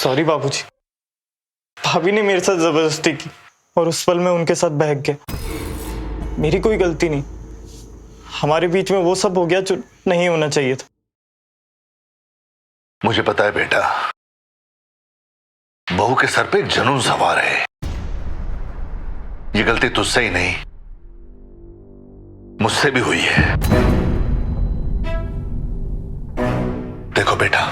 Sorry बाबूजी, भाभी ने मेरे साथ जबरदस्ती की और उस पल में उनके साथ बहक गया। मेरी कोई गलती नहीं, हमारे बीच में वो सब हो गया जो नहीं होना चाहिए था। मुझे पता है बेटा, बहू के सर पे एक जुनून सवार है। ये गलती तुझसे ही नहीं, मुझसे भी हुई है। देखो बेटा,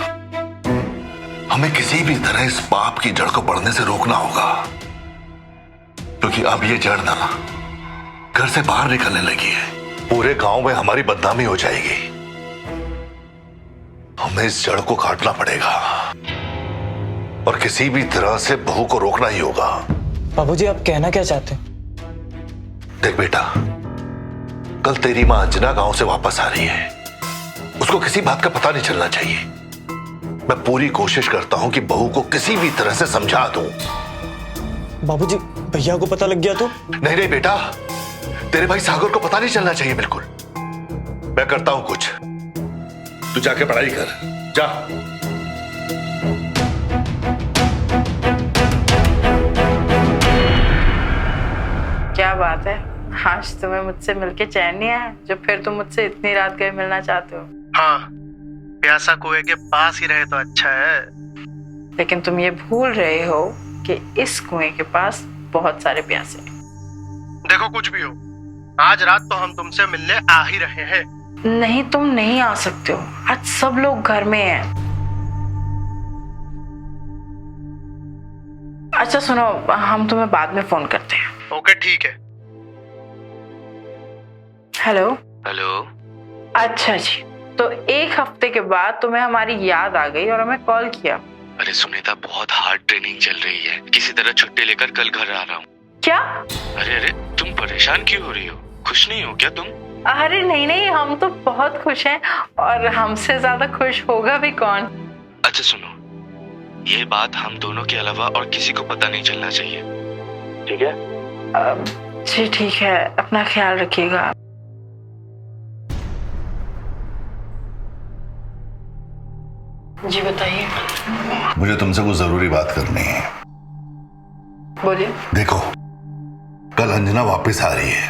हमें किसी भी तरह इस पाप की जड़ को बढ़ने से रोकना होगा, क्योंकि अब ये जड़ ना घर से बाहर निकलने लगी है। पूरे गांव में हमारी बदनामी हो जाएगी। हमें इस जड़ को काटना पड़ेगा और किसी भी तरह से बहू को रोकना ही होगा। बाबूजी, आप कहना क्या चाहते हैं? देख बेटा, कल तेरी मां अंजना गांव से वापस आ रही है। उसको किसी बात का पता नहीं चलना चाहिए। मैं पूरी कोशिश करता हूं कि बहू को किसी भी तरह से समझा दूं। बाबूजी, भैया को पता लग गया तो? नहीं नहीं बेटा, तेरे भाई सागर को पता नहीं चलना चाहिए बिल्कुल। मैं करता हूं कुछ, तू जाके पढ़ाई कर, जा। क्या बात है, आज तुम्हें मुझसे मिलके चैन नहीं आया जो फिर तुम मुझसे इतनी रात गए मिलना चाहते हो? हाँ, प्यासा कुएं के पास ही रहे तो अच्छा है। लेकिन तुम ये भूल रहे हो कि इस कुएं के पास बहुत सारे प्यासे हैं। देखो कुछ भी हो, आज रात तो हम तुमसे मिलने आ ही रहे हैं। नहीं, तुम नहीं आ सकते हो, आज सब लोग घर में हैं। अच्छा सुनो, हम तुम्हें बाद में फोन करते हैं। ओके ठीक है। हेलो। हेलो। अच्छा जी, तो एक हफ्ते के बाद तुम्हें हमारी याद आ गई और हमें कॉल किया। अरे सुनीता, बहुत हार्ड ट्रेनिंग चल रही है, किसी तरह छुट्टी लेकर कल घर आ रहा हूँ। क्या? अरे तुम परेशान क्यों हो रही हो? खुश नहीं हो क्या तुम? अरे नहीं, हम तो बहुत खुश हैं और हमसे ज्यादा खुश होगा भी कौन। अच्छा सुनो, ये बात हम दोनों के अलावा और किसी को पता नहीं चलना चाहिए, ठीक है? जी ठीक है, अपना ख्याल रखिएगा। जी बताइए। मुझे तुमसे कुछ जरूरी बात करनी है। बोलिए। देखो, कल अंजना वापस आ रही है।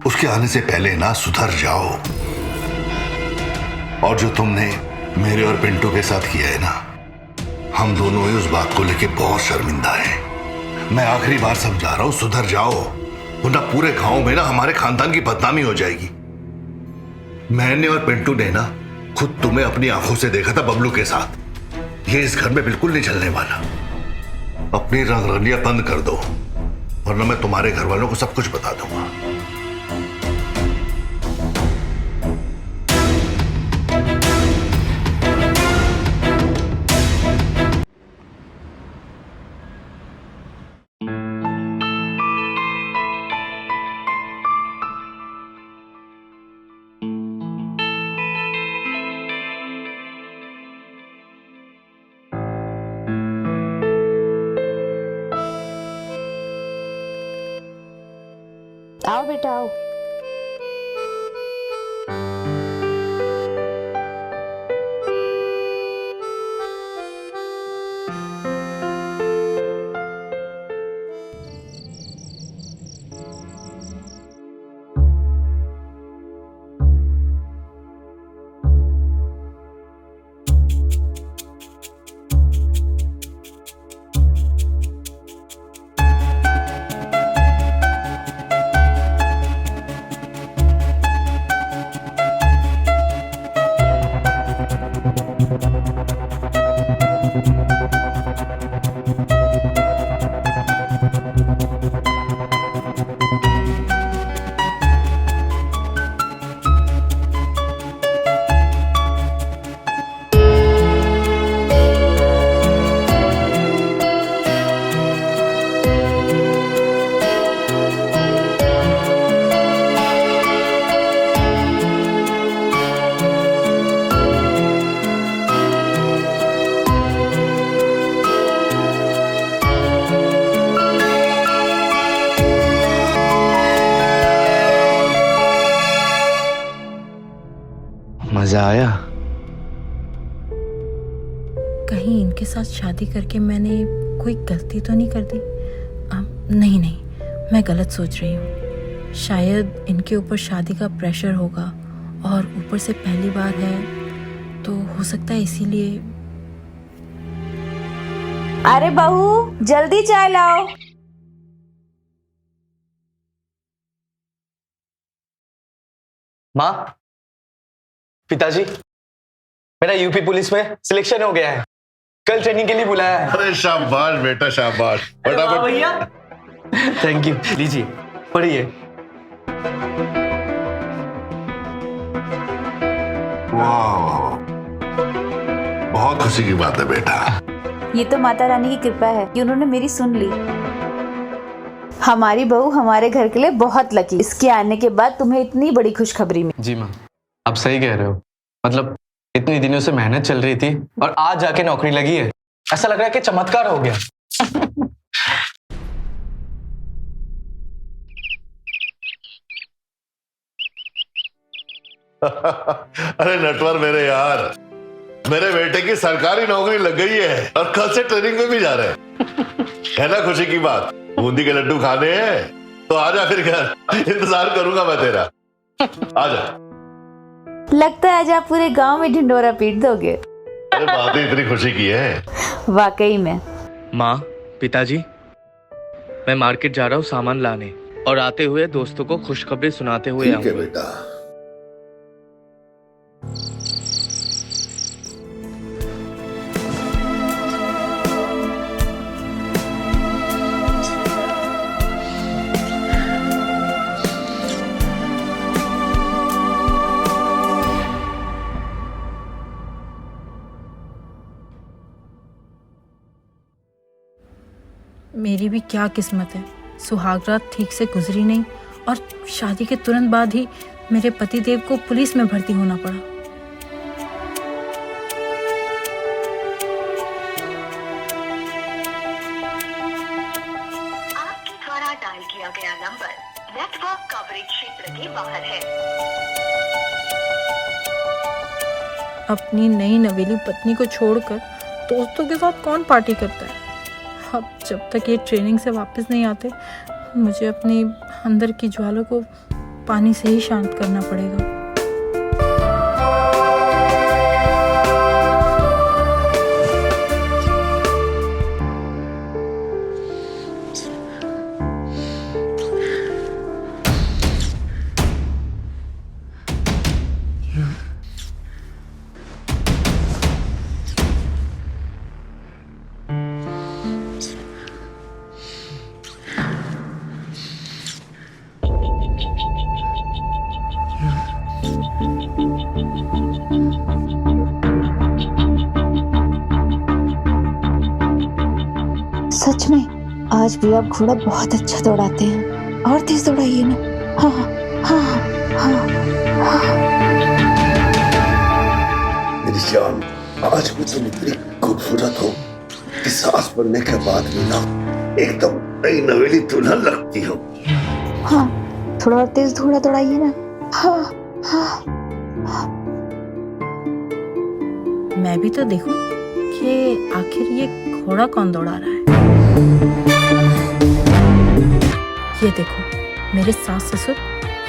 उसके आने से पहले ना सुधर जाओ। और जो तुमने मेरे और पिंटू के साथ किया है ना, हम दोनों ही उस बात को लेके बहुत शर्मिंदा हैं। मैं आखिरी बार समझा रहा हूं, सुधर जाओ, वरना पूरे गांव में ना हमारे खानदान की बदनामी हो जाएगी। मैंने और पिंटू ने ना खुद तुम्हें अपनी आंखों से देखा था बबलू के साथ। ये इस घर में बिल्कुल नहीं चलने वाला। अपनी रंगरलियां बंद कर दो, वरना मैं तुम्हारे घर वालों को सब कुछ बता दूंगा। आओ बेटा आओ। मजा आया? कहीं कहीं इनके साथ शादी करके मैंने कोई गलती तो नहीं कर दी? नहीं नहीं, मैं गलत सोच रही हूँ। शायद इनके ऊपर शादी का प्रेशर होगा और ऊपर से पहली बार है, तो हो सकता है इसीलिए। अरे बहू, जल्दी चाय लाओ। माँ, पिताजी, मेरा यूपी पुलिस में सिलेक्शन हो गया है। कल ट्रेनिंग के लिए बुलाया है। अरे शाबाश बेटा, शाबाश। फटाफट भैया। Thank you. लीजिए, पढ़िए। वाह, बहुत खुशी की बात है बेटा। ये तो माता रानी की कृपा है कि उन्होंने मेरी सुन ली। हमारी बहू हमारे घर के लिए बहुत लकी। इसके आने के बाद तुम्हें इतनी बड़ी खुशखबरी मिली। जी माँ, आप सही कह रहे हो। मतलब इतनी दिनों से मेहनत चल रही थी और आज जाके नौकरी लगी है। ऐसा लग रहा है कि चमत्कार हो गया। अरे नटवर मेरे यार, मेरे बेटे की सरकारी नौकरी लग गई है और कल से ट्रेनिंग में भी जा रहे हैं। है ना खुशी की बात? बूंदी के लड्डू खाने हैं तो आजा फिर घर, इंतजार करूंगा मैं तेरा। आजा। लगता है आज आप पूरे गांव में ढिंडोरा पीट दोगे। अरे बात ही इतनी खुशी की है। वाकई में। माँ, पिताजी, मैं मार्केट जा रहा हूँ सामान लाने, और आते हुए दोस्तों को खुशखबरी सुनाते हुए ठीक है आऊंगा। बेटा। मेरी भी क्या किस्मत है, सुहागरात ठीक से गुजरी नहीं और शादी के तुरंत बाद ही मेरे पतिदेव को पुलिस में भर्ती होना पड़ा। आपके द्वारा डायल किया गया नंबर नेटवर्क कवरेज क्षेत्र के बाहर है। अपनी नई नवेली पत्नी को छोड़कर दोस्तों के साथ कौन पार्टी करता है? अब जब तक ये ट्रेनिंग से वापस नहीं आते, मुझे अपनी अंदर की ज्वाला को पानी से ही शांत करना पड़ेगा। सच में आज भी आप घोड़ा बहुत अच्छा दौड़ाते हैं। और तेज दौड़ाइए ना। हाँ हाँ हाँ हाँ। मेरी जान, आज भी तुम इतनी खूबसूरत हो कि सांस बनने के बाद भी ना एकदम नई नवेली दुल्हन लगती हो। हाँ, थोड़ा और तेज घोड़ा दौड़ाइए ना। हाँ हाँ। मैं भी तो देखूं कि आखिर ये घोड़ा कौन दौड़ा रहा है। ये देखो, मेरे सास ससुर,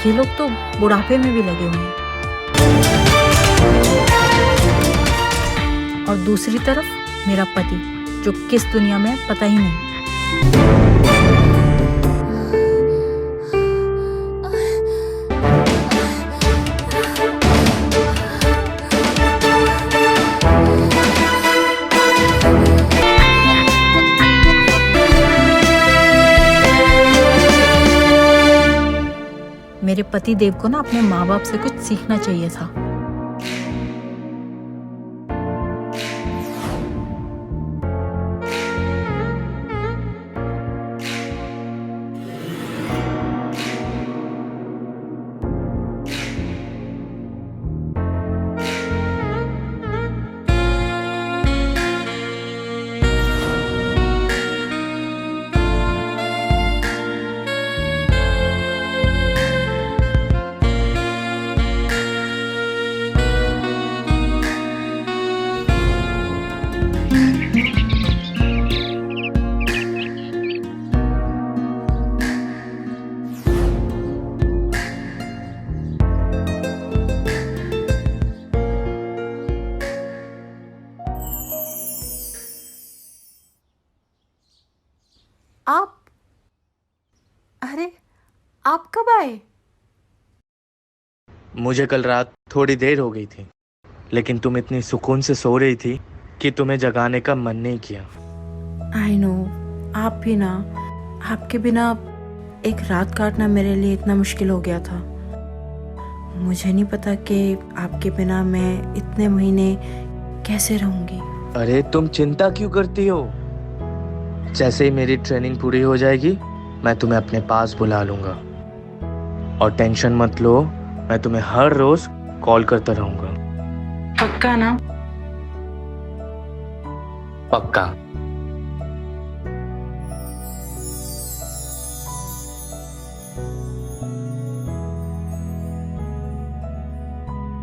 ये लोग तो बुढ़ापे में भी लगे हुए हैं। और दूसरी तरफ मेरा पति, जो किस दुनिया में है पता ही नहीं। मेरे पति देव को ना अपने माँ बाप से कुछ सीखना चाहिए था। आप? अरे आप कब आए? मुझे कल रात थोड़ी देर हो गई थी, लेकिन तुम इतनी सुकून से सो रही थी कि तुम्हें जगाने का मन नहीं किया। आई नो, आप भी ना, आपके बिना एक रात काटना मेरे लिए इतना मुश्किल हो गया था। मुझे नहीं पता कि आपके बिना मैं इतने महीने कैसे रहूंगी। अरे तुम चिंता क्यों करती हो? जैसे ही मेरी ट्रेनिंग पूरी हो जाएगी मैं तुम्हें अपने पास बुला लूंगा, और टेंशन मत लो, मैं तुम्हें हर रोज कॉल करता रहूंगा। पक्का ना? पक्का।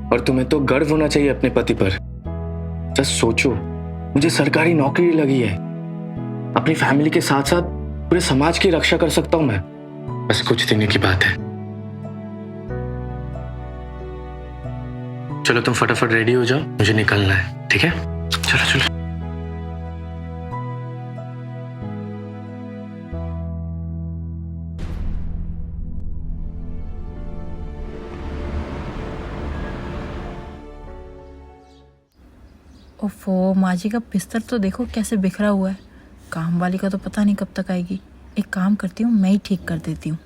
और तुम्हें तो गर्व होना चाहिए अपने पति पर। जस्ट सोचो, मुझे सरकारी नौकरी लगी है, अपनी फैमिली के साथ साथ पूरे समाज की रक्षा कर सकता हूं मैं। बस कुछ दिन की बात है। चलो तुम फटाफट रेडी हो जाओ, मुझे निकलना है, ठीक है? चलो चलो। ओफो, माँ जी का बिस्तर तो देखो कैसे बिखरा हुआ है। काम वाली का तो पता नहीं कब तक आएगी। एक काम करती हूँ, मैं ही ठीक कर देती हूँ।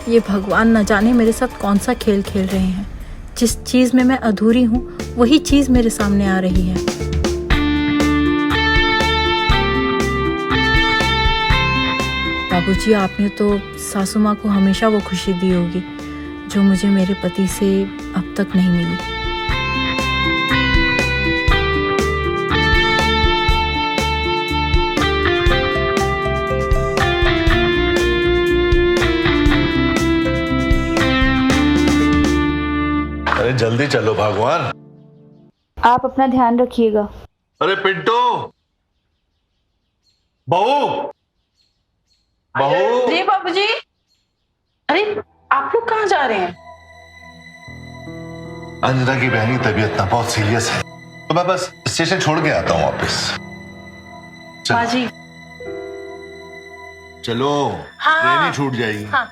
ये भगवान न जाने मेरे साथ कौन सा खेल खेल रहे हैं। जिस चीज में मैं अधूरी हूँ वही चीज मेरे सामने आ रही है। बाबूजी, आपने तो सासू माँ को हमेशा वो खुशी दी होगी जो मुझे मेरे पति से अब तक नहीं मिली। अरे जल्दी चलो भगवान। आप अपना ध्यान रखिएगा। अरे पिंटू, बहू, बहू। जी बाबूजी। अरे आप लोग कहाँ जा रहे हैं? अंजना की बहन की तबीयत ना बहुत सीरियस है, तो मैं बस स्टेशन छोड़ के आता हूँ वापस। बाजी। चलो, हाँ, ट्रेन ही छूट जाएगी। हाँ।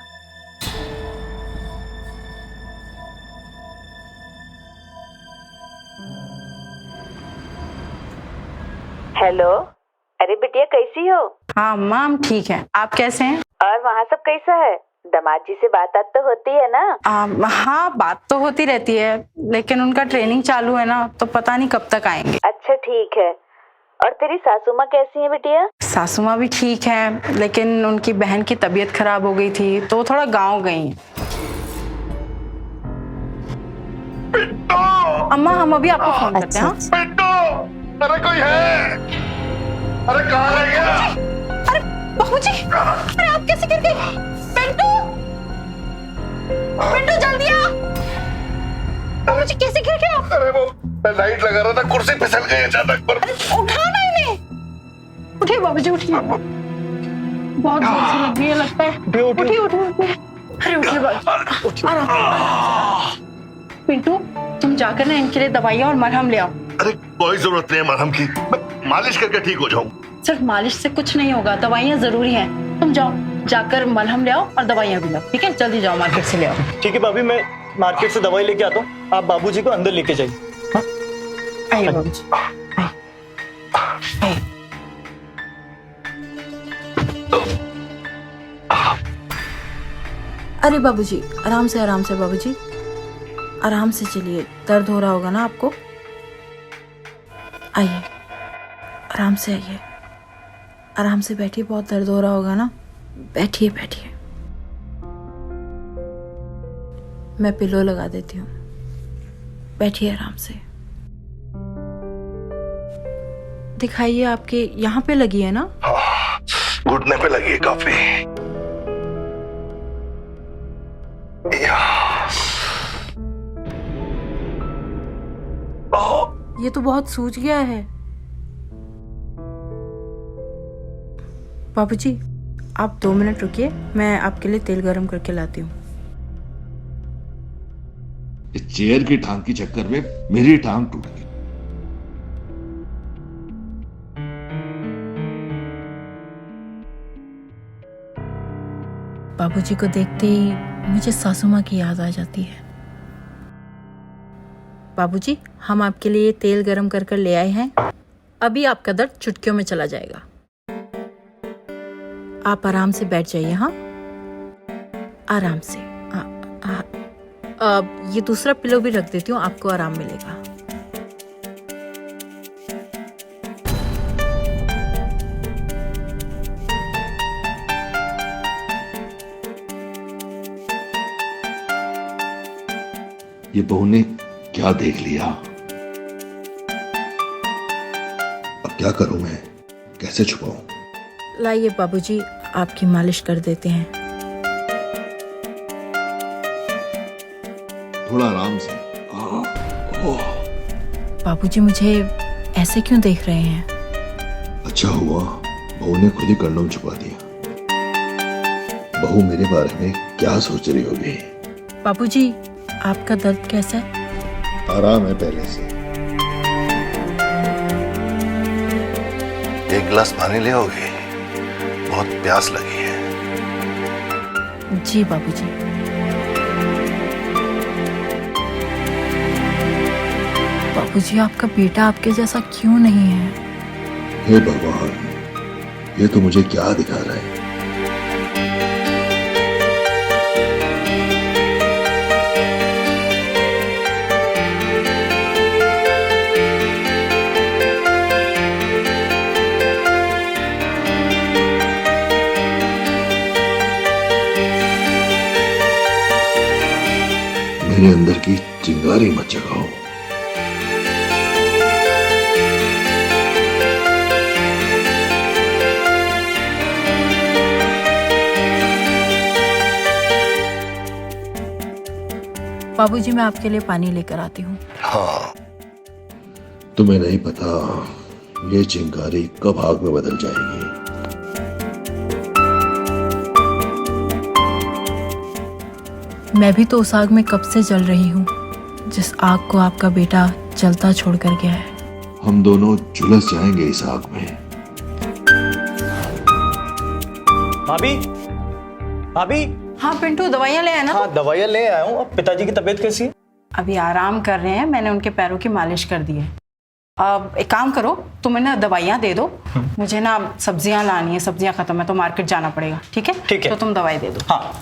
हेलो, अरे बिटिया कैसी हो? हाँ अम्मा, हम ठीक हैं। आप कैसे हैं? और वहाँ सब कैसा है? दामाद जी से बात तो होती है ना? हाँ, बात तो होती रहती है, लेकिन उनका ट्रेनिंग चालू है ना, तो पता नहीं कब तक आएंगे। अच्छा ठीक है। और तेरी सासू माँ कैसी है बिटिया? सासू माँ भी ठीक है, लेकिन उनकी बहन की तबीयत खराब हो गई थी तो थोड़ा गांव गई हैं। अम्मा, हम अभी आपको फोन करते हैं। हाँ? पिंटू, अरे कोई है? अरे कहाँ रह गया? अरे बाबूजी, अरे आप कैसे गिर गए? पिंटू, पिंटू जल्दी आ। बाबूजी कैसे गिर गए आप? अरे वो मैं लाइट लगा रहा था, कुर्सी फिसल गई अचानक पर। उठा ना इन्हें। उठिए बाबूजी, उठिए। बहुत जोर से लग रही है लगता है। उठिए उठिए। अरे उठिए बाबूजी। पिंटू, तुम जाकर ना इनके लिए दवाइयाँ और मरहम ले आओ। अरे कोई जरूरत नहीं है मरहम की, मैं मालिश करके ठीक हो जाऊं। सिर्फ मालिश से कुछ नहीं होगा, दवाइयाँ जरूरी हैं। तुम जाओ, जाकर मलहम ले आओ और दवाइयाँ भी लाओ, ठीक है? जल्दी जाओ, मार्केट से ले आओ। ठीक है भाभी, मैं मार्केट से दवाई लेके आता हूँ, आप बाबूजी को अंदर लेके जाइए। हाँ? आइए बाबूजी, आइए। अरे बाबूजी, आराम से बाबूजी, आराम से चलिए। दर्द हो रहा होगा ना आपको? आइए, आराम से आइए, आराम से बैठिए। बहुत दर्द हो रहा होगा ना? बैठिए बैठिए, मैं पिलो लगा देती हूँ। बैठिए आराम से। दिखाइए, आपके यहाँ पे लगी है ना? घुटने पे लगी है काफी। ये तो बहुत सूज गया है। बाबूजी, आप 2 मिनट रुकिए, मैं आपके लिए तेल गरम करके लाती हूँ। इस चेयर की टांग के चक्कर में मेरी टांग टूट गई। बाबूजी को देखते ही मुझे सासू माँ की याद आ जाती है। बाबूजी, हम आपके लिए तेल गरम कर कर ले आए हैं। अभी आपका दर्द चुटकियों में चला जाएगा। आप आराम से बैठ जाइए। हाँ, आराम से। ये दूसरा पिलो भी रख देती हूँ, आपको आराम मिलेगा। ये बहू ने क्या देख लिया? अब क्या करूं मैं? कैसे छुपाऊं? लाइए बाबूजी, आपकी मालिश कर देते हैं। थोड़ा आराम से। बाबूजी, मुझे ऐसे क्यों देख रहे हैं? अच्छा हुआ बहू ने खुद ही कंडोम छुपा दिया। बहू मेरे बारे में क्या सोच रही होगी? बाबूजी, आपका दर्द कैसा है? आराम है पहले से। एक गिलास पानी ले आओगे? बहुत प्यास लगी है। जी बाबूजी। बाबूजी, आपका बेटा आपके जैसा क्यों नहीं है? हे भगवान, ये तो मुझे क्या दिखा रहा है? मेरे अंदर की चिंगारी मत जगाओ। बाबूजी, मैं आपके लिए पानी लेकर आती हूँ। हाँ, तुम्हें नहीं पता ये चिंगारी कब आग में बदल जाएगी। मैं भी तो उस आग में कब से जल रही हूँ, जिस आग को आपका बेटा जलता छोड़ कर गया है। हम दोनों झुलस जाएंगे इस आग में। भाभी, भाभी। हाँ पिंटू, दवाइयाँ ले आए ना? हाँ, दवाइयाँ ले आया हूँ। अब पिताजी की तबीयत कैसी है? अभी आराम कर रहे हैं, मैंने उनके पैरों की मालिश कर दी है। अब एक काम करो, तुम ना दवाइयाँ दे दो, मुझे ना सब्जियाँ लानी है, सब्जियाँ खत्म है तो मार्केट जाना पड़ेगा। ठीक है? ठीक है। तो तुम दवाई दे दो। हाँ।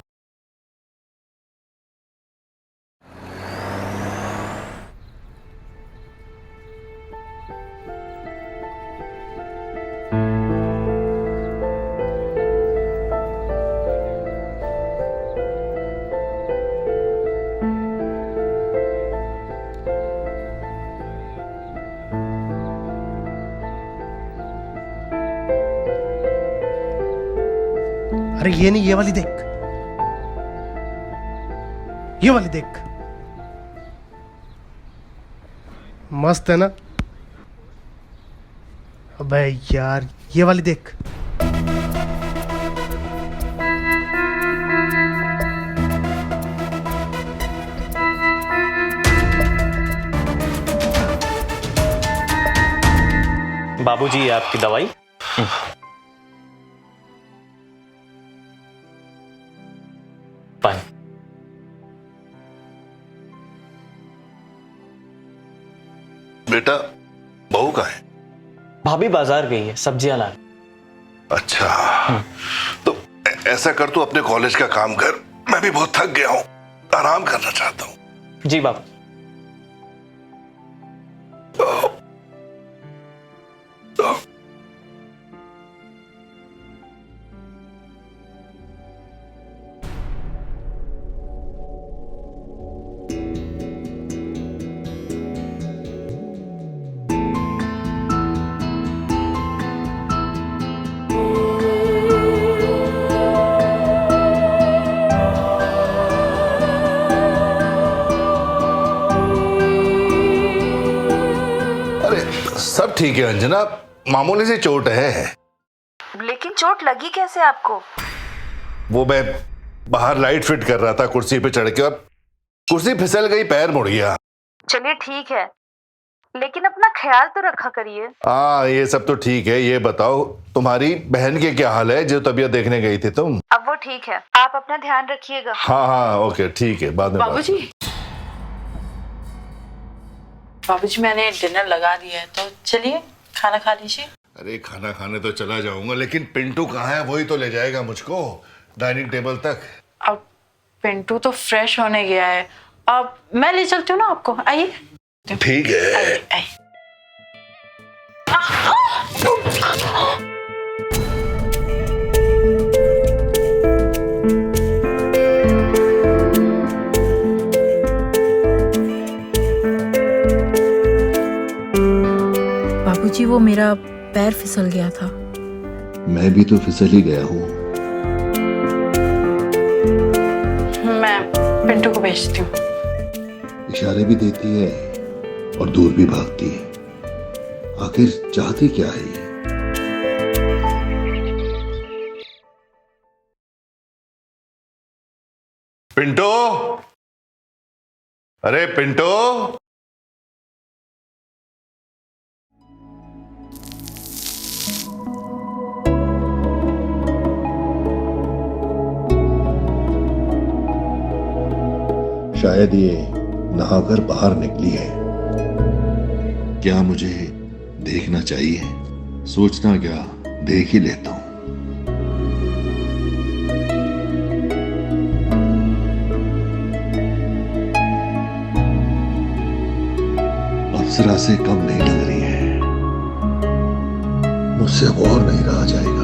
अरे ये नहीं, ये वाली देख, ये वाली देख, मस्त है ना? अबे यार, ये वाली देख। बाबूजी, ये आपकी दवाई। पानी। बेटा, बहू कहाँ है? भाभी बाजार गई है सब्जियां लाने। अच्छा, तो ऐसा कर, तू अपने कॉलेज का काम कर। मैं भी बहुत थक गया हूँ, आराम करना चाहता हूँ। जी बाबू। सब ठीक है अंजना, मामूली सी चोट है। लेकिन चोट लगी कैसे आपको? वो मैं बाहर लाइट फिट कर रहा था कुर्सी पे चढ़ के और कुर्सी फिसल गई, पैर मुड़ गया। चलिए ठीक है, लेकिन अपना ख्याल तो रखा करिए। हाँ ये सब तो ठीक है। ये बताओ तुम्हारी बहन के क्या हाल है जो तबीयत देखने गई थी तुम? अब वो ठीक है, आप अपना ध्यान रखिएगा। हाँ हाँ ओके ठीक है, बाद में बात बाबूजी, बाबूजी मैंने डिनर लगा दिया है, तो चलिए खाना खा लीजिए। अरे खाना खाने तो चला जाऊंगा, लेकिन पिंटू कहाँ है? वही तो ले जाएगा मुझको डाइनिंग टेबल तक। अब पिंटू तो फ्रेश होने गया है, अब मैं ले चलती हूँ ना आपको। आइए। ठीक है। आइए आइए। बाबूजी वो मेरा पैर फिसल गया था। मैं भी तो फिसल ही गया हूँ। मैं पिंटू को भेजती हूँ। इशारे भी देती है और दूर भी भागती है। आखिर चाहती क्या है ये? पिंटू, अरे पिंटू। शायद ये नहाकर बाहर निकली है। क्या मुझे देखना चाहिए? सोचना क्या, देख ही लेता हूं। अप्सरा से कम नहीं लग रही है। मुझसे और नहीं रहा जाएगा।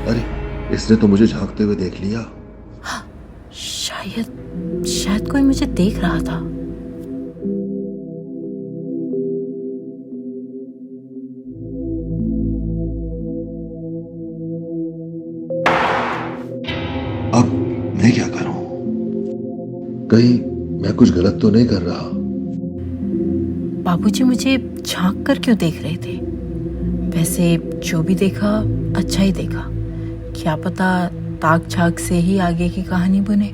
अरे इसने तो मुझे झांकते हुए देख लिया। शायद कोई मुझे देख रहा था। अब मैं क्या करूं? कहीं मैं कुछ गलत तो नहीं कर रहा? बाबूजी मुझे झांक कर क्यों देख रहे थे? वैसे जो भी देखा अच्छा ही देखा। क्या पता ताक झाक से ही आगे की कहानी बने।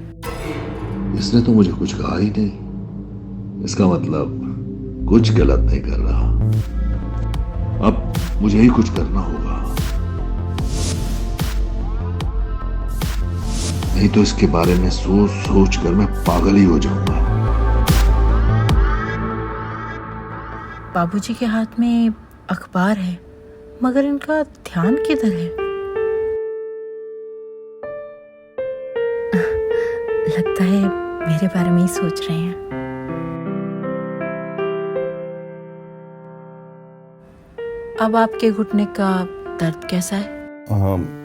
इसने तो मुझे कुछ कहा ही नहीं। इसका मतलब कुछ गलत नहीं कर रहा। अब मुझे ही कुछ करना होगा, नहीं तो इसके बारे में सोच सोच कर मैं पागल ही हो जाऊंगा। बाबूजी के हाथ में अखबार है, मगर इनका ध्यान किधर है? लगता है मेरे बारे में ही सोच रहे हैं। अब आपके घुटने का दर्द कैसा है?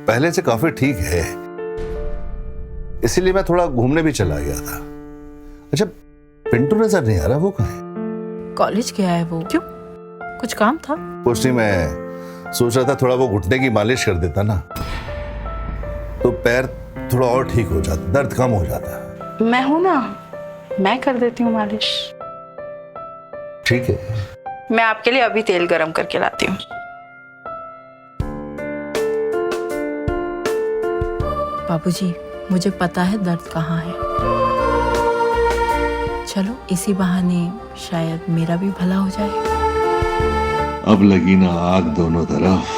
पहले से काफी ठीक है, इसीलिए मैं थोड़ा घूमने भी चला गया था। अच्छा पिंटू नजर नहीं आ रहा, वो कहाँ है? कॉलेज गया है वो। क्यों, कुछ काम था? कुछ नहीं, मैं सोच रहा था थोड़ा वो घुटने की मालिश कर देता ना तो पैर थोड़ा और ठीक हो जाता, दर्द कम हो जाता। मैं हूं ना, मैं कर देती हूँ मालिश। ठीक है, मैं आपके लिए अभी तेल गरम करके लाती हूँ। बाबूजी मुझे पता है दर्द कहाँ है। चलो इसी बहाने शायद मेरा भी भला हो जाए। अब लगी ना आग दोनों तरफ।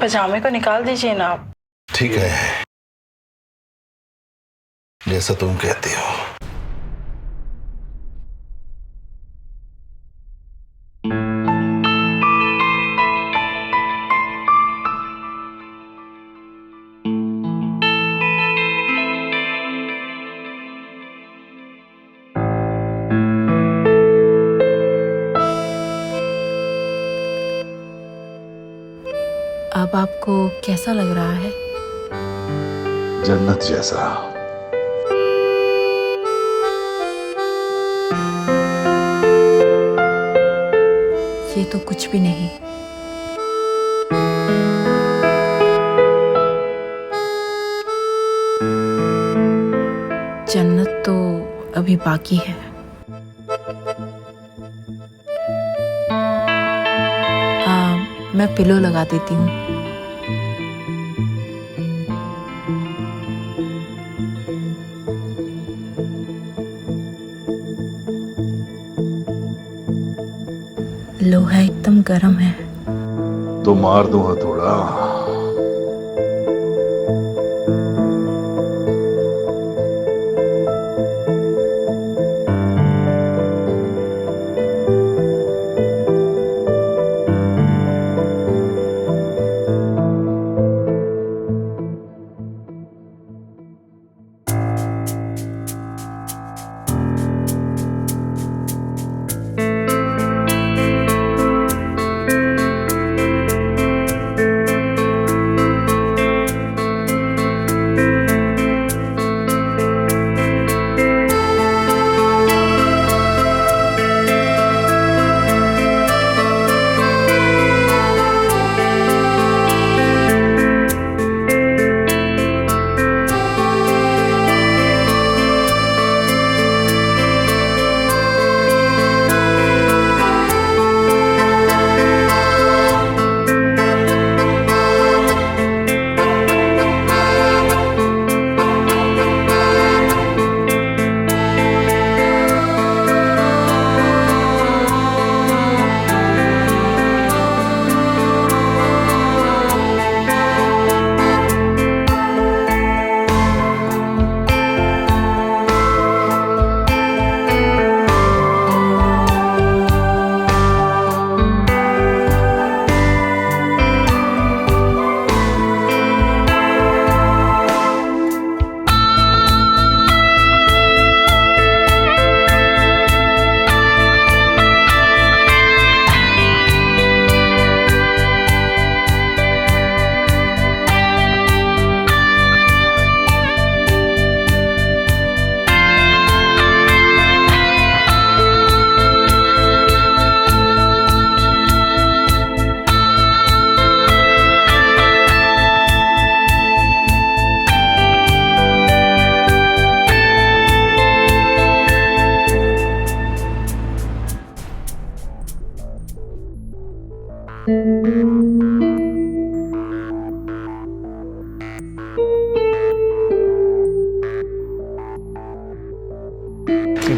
पजामे को निकाल दीजिए ना आप। ठीक है, जैसा तुम कहती हो। अब आपको कैसा लग रहा है? जन्नत जैसा। ये तो कुछ भी नहीं। जन्नत तो अभी बाकी है। मैं पिलो लगा देती हूँ। लोहा एकदम गर्म है। तो मार दूं हथौड़ा।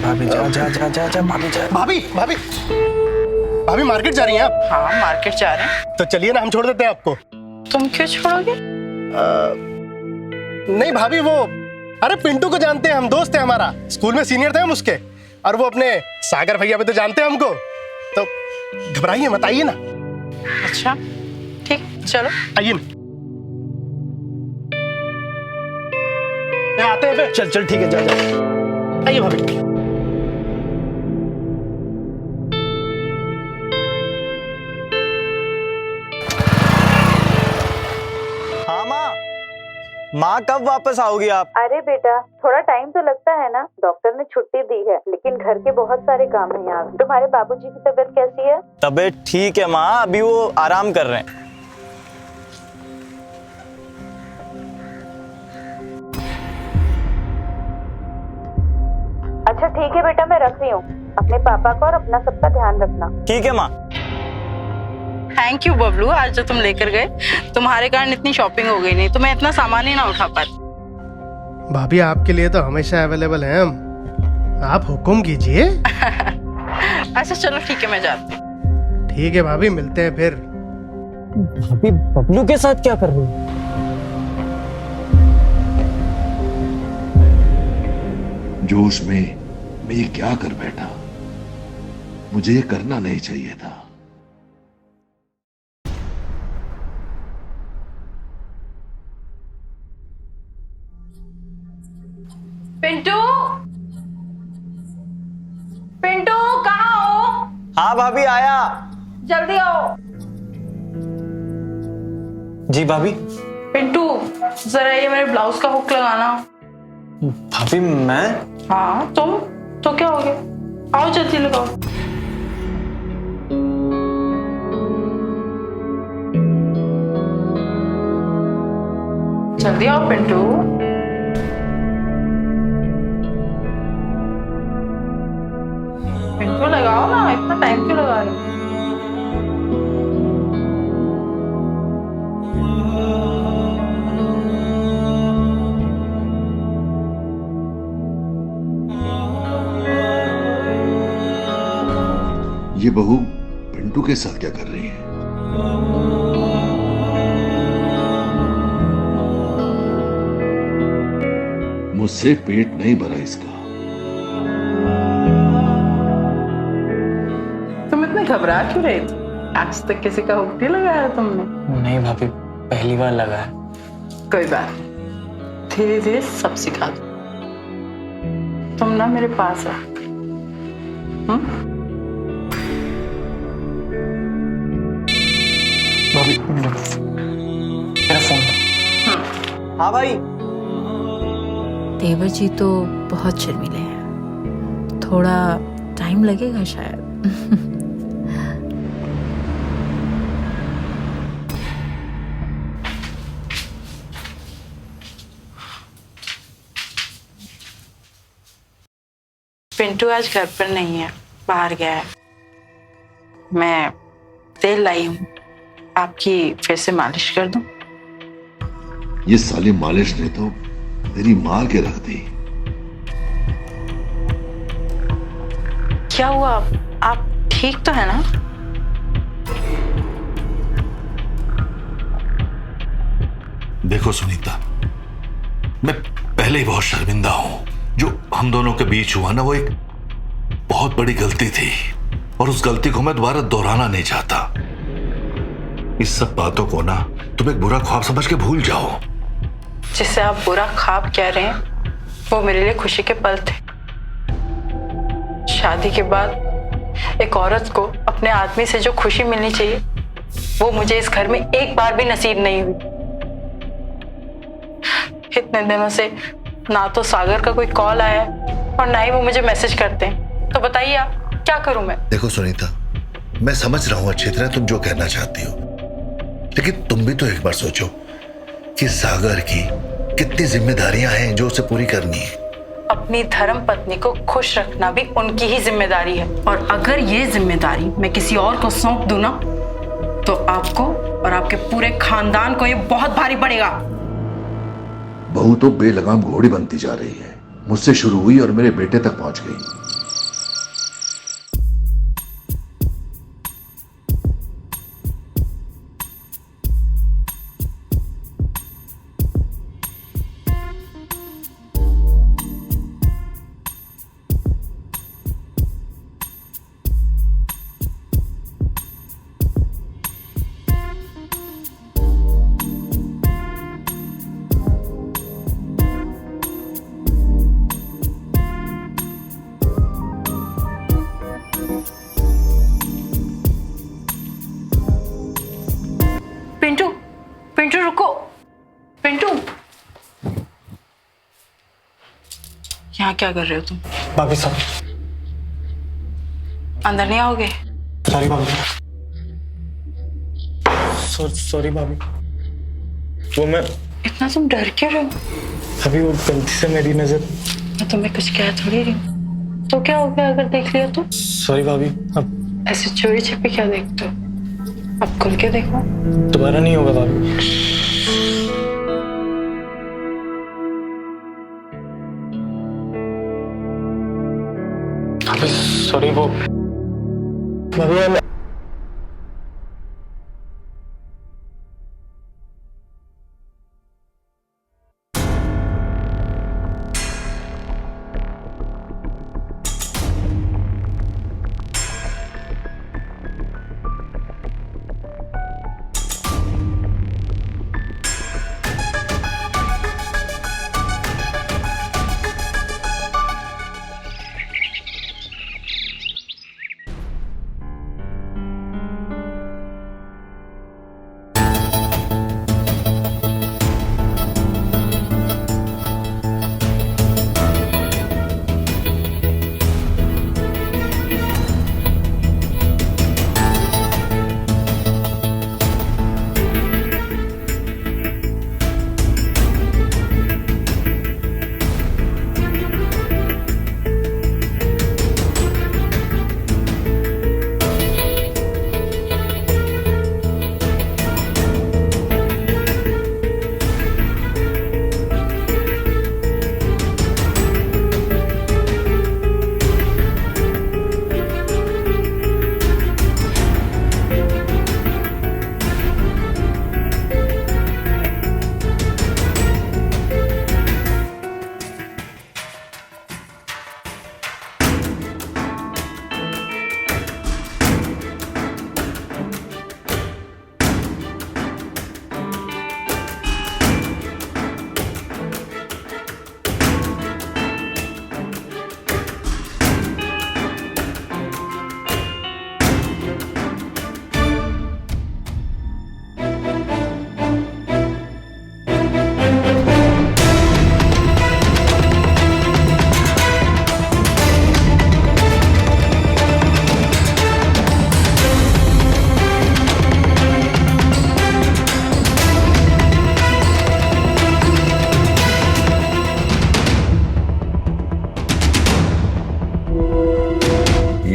भाभी जा जा जा जा जा भाभी जा। भाभी भाभी भाभी मार्केट जा रही हैं आप? हाँ, मार्केट जा रहे हैं। तो चलिए ना, हम छोड़ देते हैं आपको। तुम क्यों छोड़ोगे? नहीं भाभी, वो अरे पिंटू को जानते हैं हम, दोस्त है हमारा, स्कूल में सीनियर थे हम उसके, और वो अपने सागर भैया भी तो जानते हैं हमको, तो घबराइए मत, आइए ना। अच्छा ठीक, चलो आइए ना। आते हैं फिर। चल चल ठीक है, जा जा। आइए भाभी। हाँ माँ, माँ कब वापस आओगी आप? अरे बेटा, थोड़ा टाइम तो लगता है ना, डॉक्टर ने छुट्टी दी है, लेकिन घर के बहुत सारे काम हैं यहाँ। तुम्हारे बाबूजी की तबीयत कैसी है? तबीयत ठीक है माँ, अभी वो आराम कर रहे हैं। अच्छा ठीक है बेटा, मैं रख रही हूँ। अपने पापा का और अपना सबका ध्यान रखना। ठीक है माँ। थैंक यू बबलू, आज जो तुम लेकर गए, तुम्हारे कारण इतनी शॉपिंग हो गई, नहीं तो मैं इतना सामान ही ना उठा पाती। भाभी आपके लिए तो हमेशा अवेलेबल हैं हम, आप हुक्म कीजिए। अच्छा चलो ठीक है, मैं जाती हूँ। ठीक है भाभी, मिलते हैं फिर। भाभी बबलू के साथ क्या कर रही हो? जोश में मैं ये क्या कर बैठा। मुझे ये करना नहीं चाहिए था। पिंटू, पिंटू कहाँ हो? हाँ भाभी आया। जल्दी आओ। जी भाभी। पिंटू जरा ये मेरे ब्लाउज का हुक लगाना। भाभी मैं? हाँ तुम तो क्या हो गया, आओ जल्दी लगाओ। जल्दी आओ पिंटू। पिंटू लगाओ ना, इतना टाइम क्यों लगा रहे हो? ये बहू पिंटू के साथ क्या कर रही है? मुझसे पेट नहीं भरा इसका। तुम इतने घबरा क्यों रहे थे? आज तक किसी का हुक नहीं लगाया तुमने? नहीं भाभी, पहली बार लगा है। कोई बात नहीं, धीरे धीरे सब सिखा दो। तुम ना मेरे पास आओ। भाभी मेरा फोन। हाँ भाई। देवर जी तो बहुत शर्मीले हैं, थोड़ा टाइम लगेगा शायद। पिंटू आज घर पर नहीं है, बाहर गया है। मैं तेल लाई हूँ, आपकी फिर से मालिश कर दूं? ये साली मालिश ने तो मेरी मार के रख दी। क्या हुआ? आप ठीक तो है ना? देखो सुनीता, मैं पहले ही बहुत शर्मिंदा हूं। जो हम दोनों के बीच हुआ ना, वो एक बहुत बड़ी गलती थी और उस गलती को मैं दोबारा दोहराना नहीं चाहता। इस सब बातों को ना तुम एक बुरा ख्वाब समझ के भूल जाओ। जिसे आप बुरा ख्वाब कह रहे हैं, वो मेरे लिए खुशी के पल थे। शादी के बाद एक औरत को अपने आदमी से जो खुशी मिलनी चाहिए, वो मुझे इस घर में एक बार भी नसीब नहीं हुई। इतने दिनों से ना तो सागर का कोई कॉल आया है और ना ही वो मुझे मैसेज करते हैं। तो बताइए आप, क्या करूं मैं? देखो सुनीता, मैं समझ रहा हूं अच्छी तरह तुम जो कहना चाहती हो, लेकिन तुम भी तो एक बार सोचो कि सागर की कितनी जिम्मेदारियां हैं जो उसे पूरी करनी है। अपनी धर्म पत्नी को खुश रखना भी उनकी ही जिम्मेदारी है, और अगर ये जिम्मेदारी मैं किसी और को सौंप दूं ना, तो आपको और आपके पूरे खानदान को ये बहुत भारी पड़ेगा। बहू तो बेलगाम घोड़ी बनती जा रही है। मुझसे शुरू हुई और मेरे बेटे तक पहुंच गई। पिंटू, पिंटू रुको। पिंटू, यहाँ क्या कर रहे हो तुम? भाभी सॉरी। अंदर नहीं आओगे? सॉरी भाभी। सॉरी भाभी। वो मैं इतना तुम डर क्यों रहे हो? अभी वो गलती से मेरी नजर। मैं तुम्हें कुछ कह थोड़ी रही हूँ। तो क्या हो गया अगर देख लिया तो? सॉरी भाभी। अब ऐसे चोरी छिपे क्या देखते हो? अब खुल के देखो। दोबारा नहीं होगा भाभी। भाभी सॉरी। वो भाभी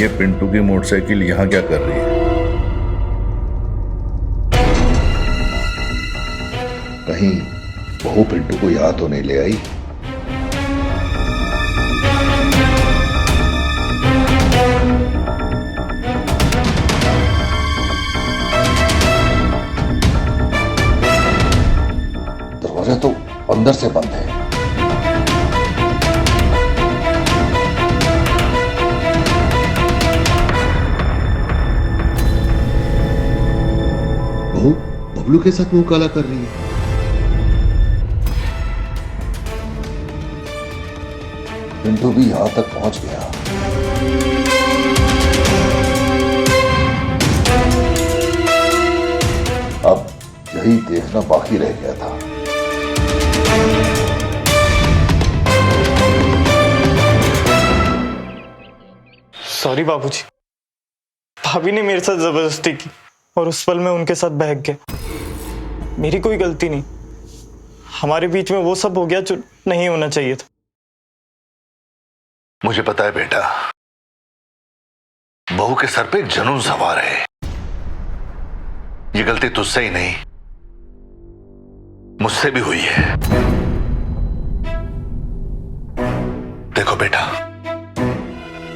ये पिंटू की मोटरसाइकिल यहाँ क्या कर रही है? कहीं बहू पिंटू को याद तो नहीं ले आई? दरवाजा तो अंदर से बंद है। बहू बबलू के साथ मुंह काला कर रही है। पिंटू भी यहां तक पहुंच गया। अब यही देखना बाकी रह गया था। सॉरी बाबूजी, भाभी ने मेरे साथ जबरदस्ती की और उस पल में उनके साथ बहक गया। मेरी कोई गलती नहीं, हमारे बीच में वो सब हो गया जो नहीं होना चाहिए था। मुझे पता है बेटा, बहू के सर पे एक जुनून सवार है। ये गलती तुझसे ही नहीं, मुझसे भी हुई है। देखो बेटा,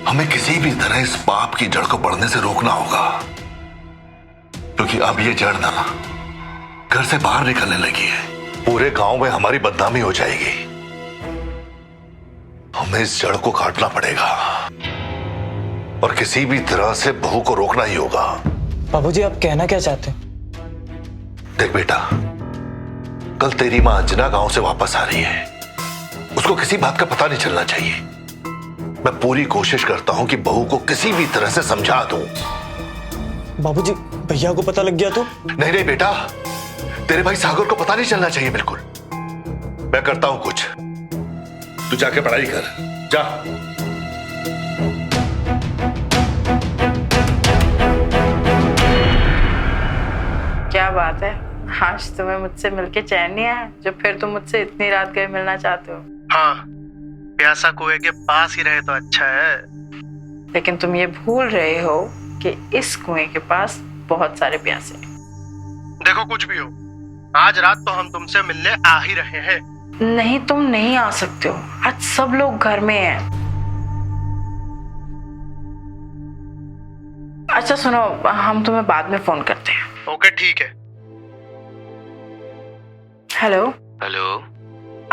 हमें किसी भी तरह इस पाप की जड़ को बढ़ने से रोकना होगा, क्योंकि अब ये जड़ ना घर से बाहर निकलने लगी है। पूरे गांव में हमारी बदनामी हो जाएगी। हमें इस जड़ को काटना पड़ेगा और किसी भी तरह से बहू को रोकना ही होगा। बाबूजी, आप कहना क्या चाहते हैं? देख बेटा, कल तेरी मां अंजना गांव से वापस आ रही है। उसको किसी बात का पता नहीं चलना चाहिए। मैं पूरी कोशिश करता हूं कि बहू को किसी भी तरह से समझा दूं। बाबूजी, भैया को पता लग गया तो? नहीं नहीं बेटा, तेरे भाई सागर को पता नहीं चलना चाहिए बिल्कुल। मैं करता हूं कुछ, तू जाके पढ़ाई कर, जा। क्या बात है, आज तुम्हें मुझसे मिलके चैन नहीं आया, जो फिर तुम मुझसे इतनी रात गए मिलना चाहते हो? हाँ, प्यासा कुएं के पास ही रहे तो अच्छा है। लेकिन तुम ये भूल रहे हो कि इस कुएं के पास बहुत सारे प्यासे हैं। देखो कुछ भी हो, आज रात तो हम तुमसे मिलने आ ही रहे हैं। नहीं, तुम नहीं आ सकते हो, आज सब लोग घर में हैं। अच्छा सुनो, हम तुम्हें बाद में फोन करते हैं। ओके ठीक है। हेलो। हेलो।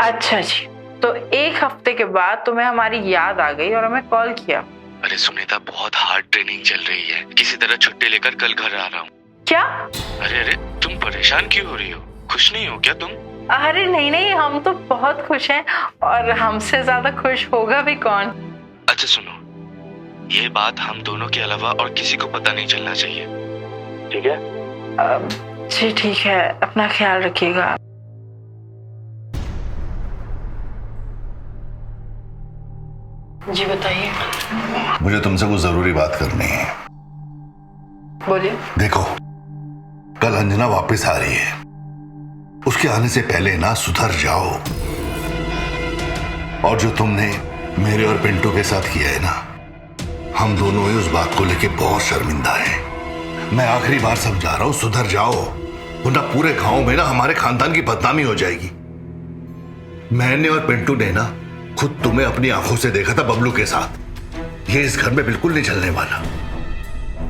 अच्छा जी, तो एक हफ्ते के बाद तुम्हें हमारी याद आ गई और हमें कॉल किया। अरे सुनीता, बहुत हार्ड ट्रेनिंग चल रही है, किसी तरह छुट्टी लेकर कल घर आ रहा हूँ। क्या? अरे तुम परेशान क्यों हो रही हो? खुश नहीं हो क्या तुम? अरे नहीं, हम तो बहुत खुश हैं, और हमसे ज्यादा खुश होगा भी कौन। अच्छा सुनो, ये बात हम दोनों के अलावा और किसी को पता नहीं चलना चाहिए, ठीक है? जी ठीक है, अपना ख्याल रखिएगा। जी बताइए। मुझे तुमसे कुछ जरूरी बात करनी है। बोलिए। देखो, कल अंजना वापस आ रही है। उसके आने से पहले ना सुधर जाओ। और जो तुमने मेरे और पिंटू के साथ किया है ना, हम दोनों ही उस बात को लेके बहुत शर्मिंदा हैं। मैं आखिरी बार समझा रहा हूं, सुधर जाओ, वरना पूरे गांव में ना हमारे खानदान की बदनामी हो जाएगी। मैंने और पिंटू ने ना खुद तुम्हें अपनी आंखों से देखा था बबलू के साथ। ये इस घर में बिल्कुल नहीं चलने वाला।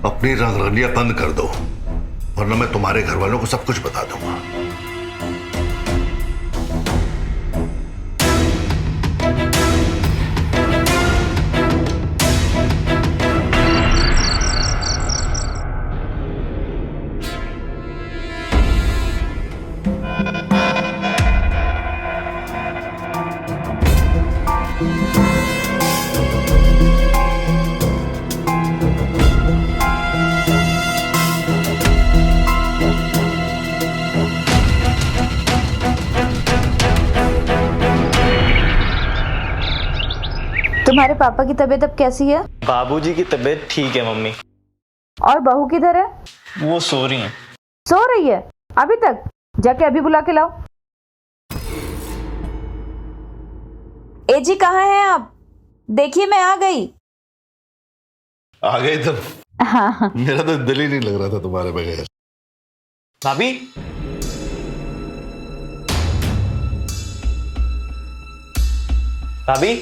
अपनी रंगरलियां बंद कर दो, वरना मैं तुम्हारे घर वालों को सब कुछ बता दूंगा। तुम्हारे पापा की तबीयत अब कैसी है? बाबूजी की तबीयत ठीक है मम्मी। और बहू किधर है? वो सो रही हैं। सो रही है अभी तक? जाके अभी बुला के लाओ। ए जी, कहाँ हैं आप? देखिए मैं आ गई। आ गए तुम। हाँ हाँ। मेरा तो दिल ही नहीं लग रहा था तुम्हारे बगैर। भाभी, भाभी,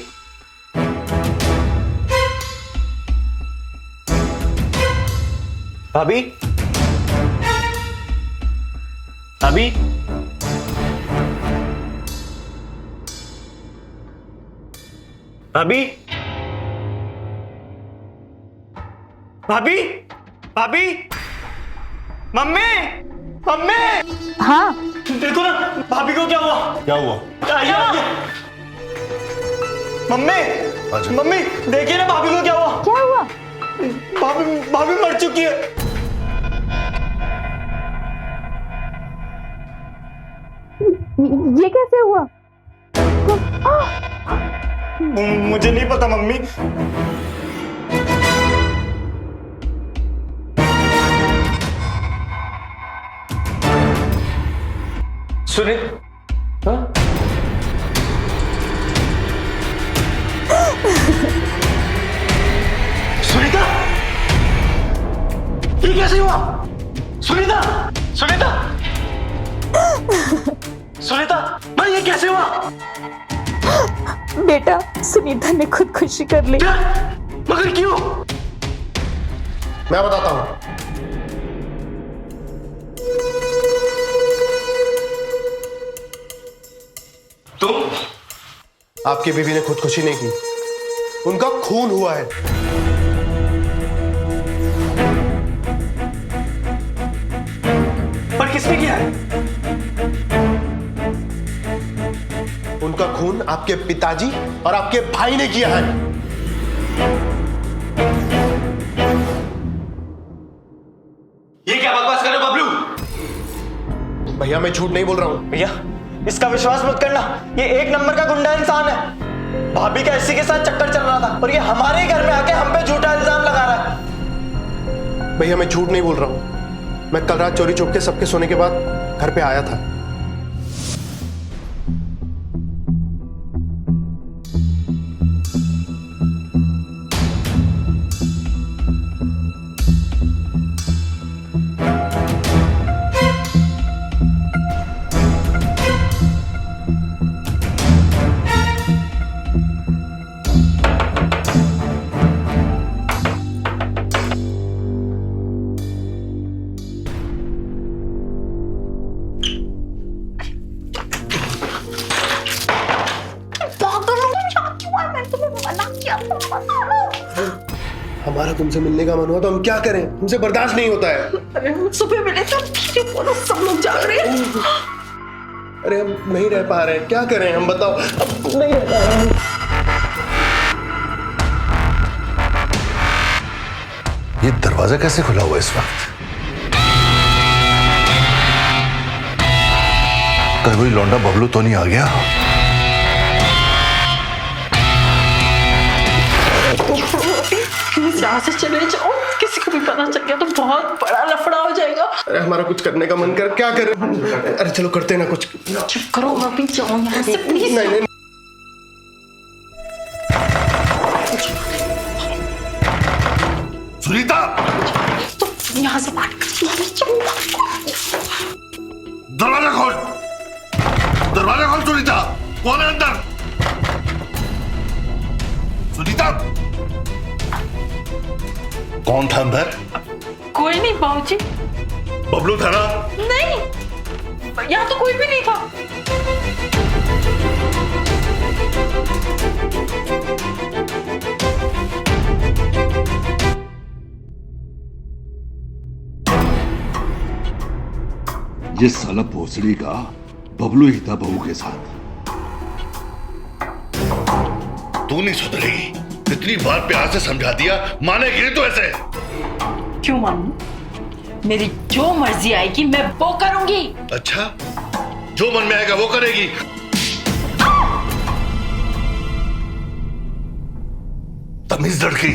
भाभी, भाभी, भाभी, भाभी, भाभी, मम्मी, मम्मी, हाँ देखो ना भाभी को क्या हुआ। क्या हुआ? आइए, आइए। मम्मी, अच्छा। मम्मी देखिए ना भाभी को क्या हुआ। क्या हुआ? भाभी भाभी मर चुकी है। ये कैसे हुआ? मुझे नहीं पता मम्मी। सुने, हाँ? सुनीता, ये कैसे हुआ? सुनीता, सुनीता, सुनीता, भाई ये कैसे हुआ? बेटा, सुनीता ने खुदकुशी कर ली। क्या? मगर क्यों? मैं बताता हूं। तुम? आपकी बीवी ने खुदकुशी नहीं की, उनका खून हुआ है। पर किसने किया है? उनका खून आपके पिताजी और आपके भाई ने किया है। ये क्या बकवास कर रहे हो बबलू? भैया मैं झूठ नहीं बोल रहा हूं। भैया इसका विश्वास मत करना, ये एक नंबर का गुंडा इंसान है। भाभी का इसी के साथ चक्कर चल रहा था और ये हमारे ही घर में आके हम पे झूठा इल्जाम लगा रहा है। भैया मैं झूठ नहीं बोल रहा हूं। मैं कल रात चोरी छुप के सबके सोने के बाद घर पे आया था। हमारा तुमसे मिलने का मन हुआ तो हम क्या करें, हमसे बर्दाश्त नहीं होता है। अरे हम सुबह मिले तो बोलो सब लोग जाग रहे हैं। अरे हम नहीं रह पा रहे हैं, क्या करें हम बताओ। अब नहीं रह पा रहे हैं। ये दरवाजा कैसे खुला हुआ इस वक्त? कहीं कोई लौंडा बबलू तो नहीं आ गया? यहाँ से चले जाओ, किसी को भी पता चल गया तो बहुत बड़ा लफड़ा हो जाएगा। अरे हमारा कुछ करने का मन कर, क्या करें? अरे चलो करते ना कुछ। चुप करो, अभी जाओ यहाँ से प्लीज। नहीं नहीं सुनीता, तो यहाँ से बात दरवाजा खोल, दरवाजा खोल सुनीता। कौन है अंदर? सुनीता, कौन था अंदर? कोई नहीं बाबूजी। बबलू था ना? नहीं, यहाँ तो कोई भी नहीं था। ये साला भोसड़ी का बबलू ही था बहू के साथ। तू नहीं सुधरेगी। इतनी बार प्यार से समझा दिया, मानेगी नहीं तो ऐसे? क्यों मानूं? मेरी जो मर्जी आएगी मैं वो करूंगी। अच्छा, जो मन में आएगा वो करेगी। तमीज लड़की।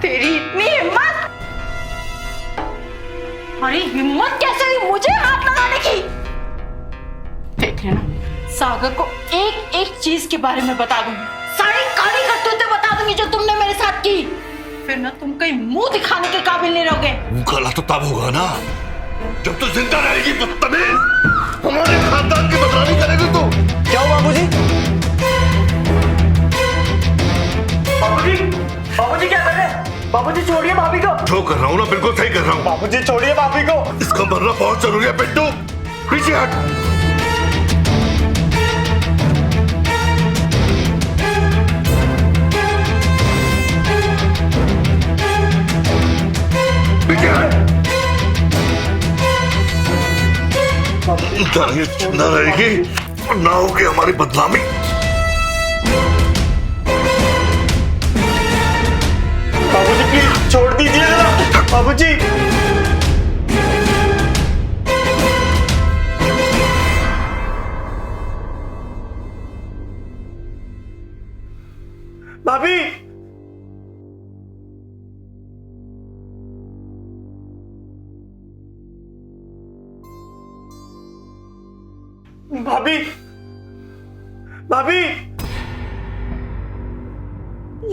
तेरी इतनी हिम्मत! अरे हिम्मत कैसे हुई मुझे हाथ लगाने की? देख लेना, सागर को एक एक चीज के बारे में बता दूंगी, सारे दूंगी जो तुमने मेरे साथ की। फिर ना तुम कहीं मुंह दिखाने के काबिल नहीं रहोगे। मुंह काला तो तब होगा ना जब तू जिंदा रहेगी बदतमीज। हमारे खानदान की बदनामी करेगी तू। क्या हुआ बाबूजी? बाबूजी, बाबूजी क्या कर रहे हैं? बाबूजी छोड़िए भाभी को। जो कर रहा हूँ ना बिल्कुल सही कर रहा हूँ। बाबूजी छोड़िए भाभी को। इसका मरना बहुत जरूरी है पिंटू, पीछे हट। पीछे हट। जिंदा रहेगी ना होगी हमारी बदनामी। बाबूजी प्लीज छोड़ दीजिए ना। बाबूजी भाभी भाभी भाभी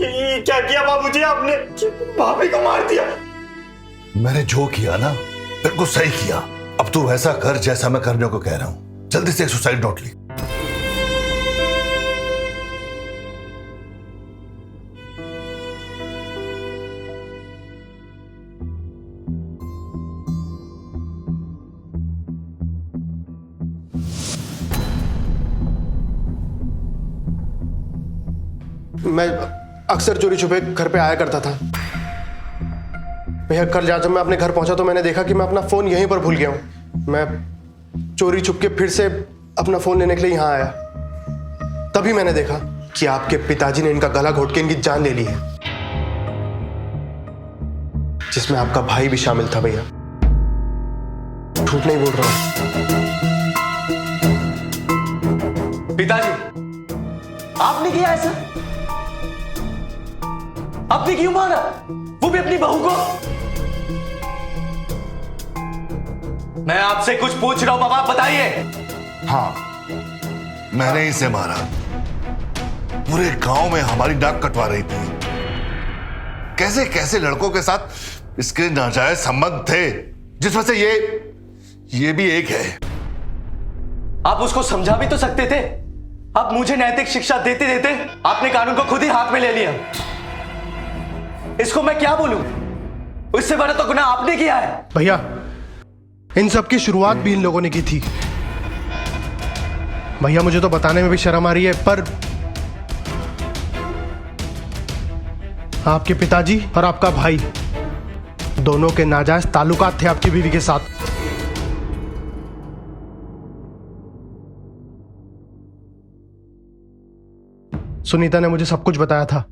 ये क्या किया बाबूजी आपने? भाभी को मार दिया। मैंने जो किया ना बिल्कुल सही किया। अब तू वैसा कर जैसा मैं करने को कह रहा हूं। जल्दी से एक सुसाइड नोट लिख। मैं अक्सर चोरी छुपे घर पे आया करता था भैया। कल जब मैं अपने घर पहुंचा तो मैंने देखा कि मैं अपना फोन यहीं पर भूल गया हूं। मैं चोरी छुप के फिर से अपना फोन लेने के लिए यहां आया। तभी मैंने देखा कि आपके पिताजी ने इनका गला घोट के इनकी जान ले ली है, जिसमें आपका भाई भी शामिल था। भैया झूठ नहीं बोल रहा हूं। पिताजी, आपने किया ऐसा? आपने क्यों मारा? वो भी अपनी बहू को? मैं आपसे कुछ पूछ रहा हूं बाबा, बताइए। हाँ, मैंने इसे मारा। पूरे गांव में हमारी नाक कटवा रही थी। कैसे कैसे लड़कों के साथ इसके नाजायज संबंध थे, जिसमें से ये भी एक है। आप उसको समझा भी तो सकते थे। आप मुझे नैतिक शिक्षा देते देते आपने कानून को खुद ही हाथ में ले लिया। इसको मैं क्या बोलूं? इससे बड़ा तो गुनाह आपने किया है। भैया इन सब की शुरुआत भी इन लोगों ने की थी। भैया मुझे तो बताने में भी शर्म आ रही है, पर आपके पिताजी और आपका भाई दोनों के नाजायज ताल्लुकात थे आपकी बीवी के साथ। सुनीता ने मुझे सब कुछ बताया था।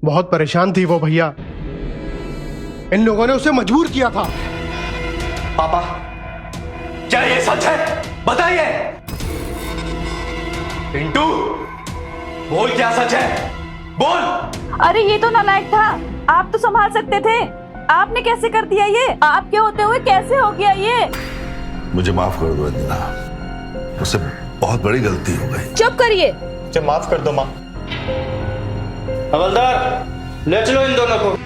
बहुत परेशान थी वो भैया। इन लोगों ने उसे मजबूर किया था। पापा, क्या ये सच है? बताइए। पिंटू, बोल क्या सच है? बोल। अरे ये तो नालायक था। आप तो संभाल सकते थे, आपने कैसे कर दिया ये? आपके होते हुए कैसे हो गया ये? मुझे माफ कर दो अंजना, मुझसे बहुत बड़ी गलती हो गई। चुप करिए। मुझे माफ कर दो माँ। हवलदार, ले चलो इन दोनों को।